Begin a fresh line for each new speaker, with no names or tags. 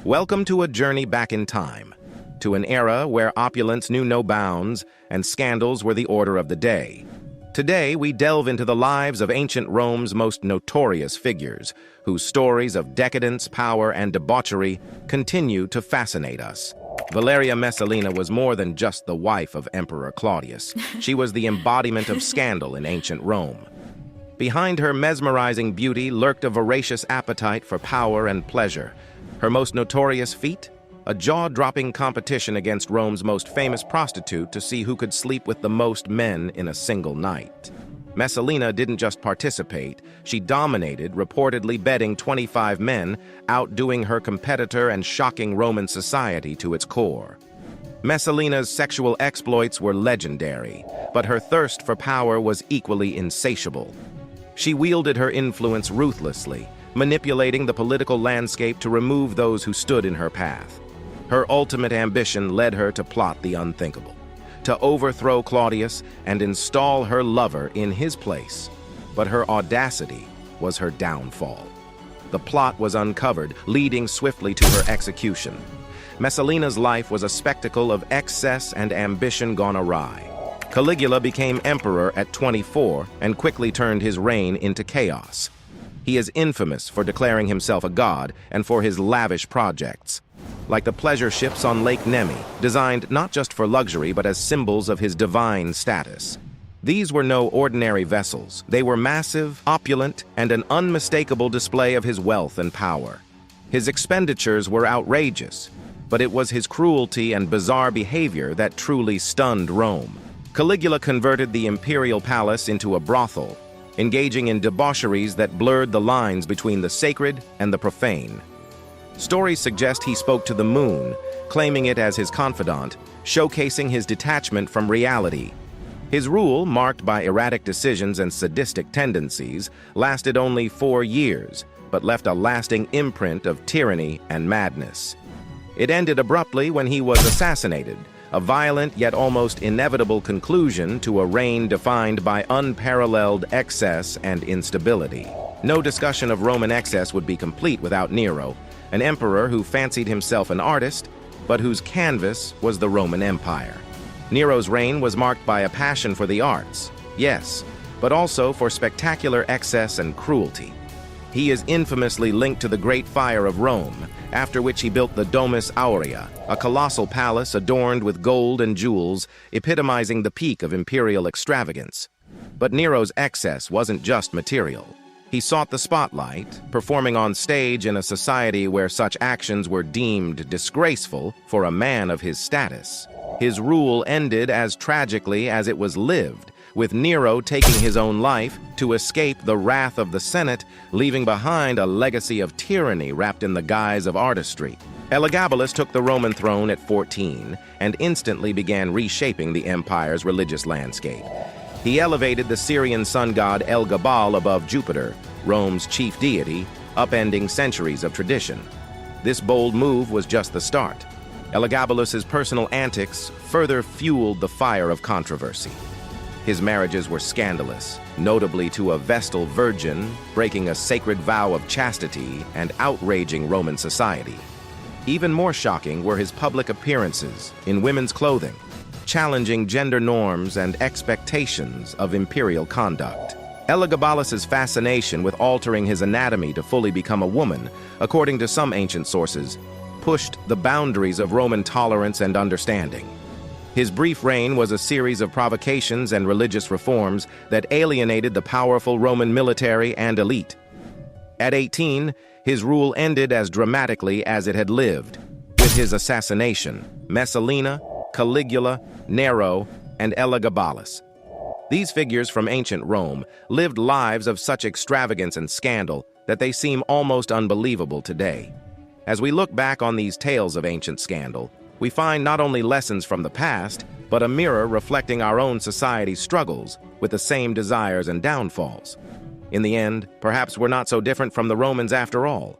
Welcome to a journey back in time, to an era where opulence knew no bounds and scandals were the order of the day. Today, we delve into the lives of ancient Rome's most notorious figures, whose stories of decadence, power, and debauchery continue to fascinate us. Valeria Messalina was more than just the wife of Emperor Claudius. She was the embodiment of scandal in ancient Rome. Behind her mesmerizing beauty lurked a voracious appetite for power and pleasure. Her most notorious feat? A jaw-dropping competition against Rome's most famous prostitute to see who could sleep with the most men in a single night. Messalina didn't just participate, she dominated, reportedly bedding 25 men, outdoing her competitor and shocking Roman society to its core. Messalina's sexual exploits were legendary, but her thirst for power was equally insatiable. She wielded her influence ruthlessly, manipulating the political landscape to remove those who stood in her path. Her ultimate ambition led her to plot the unthinkable, to overthrow Claudius and install her lover in his place. But her audacity was her downfall. The plot was uncovered, leading swiftly to her execution. Messalina's life was a spectacle of excess and ambition gone awry. Caligula became emperor at 24 and quickly turned his reign into chaos. He is infamous for declaring himself a god and for his lavish projects, like the pleasure ships on Lake Nemi, designed not just for luxury but as symbols of his divine status. These were no ordinary vessels. They were massive, opulent, and an unmistakable display of his wealth and power. His expenditures were outrageous, but it was his cruelty and bizarre behavior that truly stunned Rome. Caligula converted the imperial palace into a brothel, engaging in debaucheries that blurred the lines between the sacred and the profane. Stories suggest he spoke to the moon, claiming it as his confidant, showcasing his detachment from reality. His rule, marked by erratic decisions and sadistic tendencies, lasted only 4 years, but left a lasting imprint of tyranny and madness. It ended abruptly when he was assassinated, a violent yet almost inevitable conclusion to a reign defined by unparalleled excess and instability. No discussion of Roman excess would be complete without Nero, an emperor who fancied himself an artist, but whose canvas was the Roman Empire. Nero's reign was marked by a passion for the arts, yes, but also for spectacular excess and cruelty. He is infamously linked to the Great Fire of Rome, after which he built the Domus Aurea, a colossal palace adorned with gold and jewels, epitomizing the peak of imperial extravagance. But Nero's excess wasn't just material. He sought the spotlight, performing on stage in a society where such actions were deemed disgraceful for a man of his status. His rule ended as tragically as it was lived, with Nero taking his own life to escape the wrath of the Senate, leaving behind a legacy of tyranny wrapped in the guise of artistry. Elagabalus took the Roman throne at 14 and instantly began reshaping the empire's religious landscape. He elevated the Syrian sun god El-Gabal above Jupiter, Rome's chief deity, upending centuries of tradition. This bold move was just the start. Elagabalus's personal antics further fueled the fire of controversy. His marriages were scandalous, notably to a Vestal virgin, breaking a sacred vow of chastity and outraging Roman society. Even more shocking were his public appearances in women's clothing, challenging gender norms and expectations of imperial conduct. Elagabalus's fascination with altering his anatomy to fully become a woman, according to some ancient sources, pushed the boundaries of Roman tolerance and understanding. His brief reign was a series of provocations and religious reforms that alienated the powerful Roman military and elite. At 18, his rule ended as dramatically as it had lived, with his assassination, Messalina, Caligula, Nero, and Elagabalus. These figures from ancient Rome lived lives of such extravagance and scandal that they seem almost unbelievable today. As we look back on these tales of ancient scandal, we find not only lessons from the past, but a mirror reflecting our own society's struggles with the same desires and downfalls. In the end, perhaps we're not so different from the Romans after all.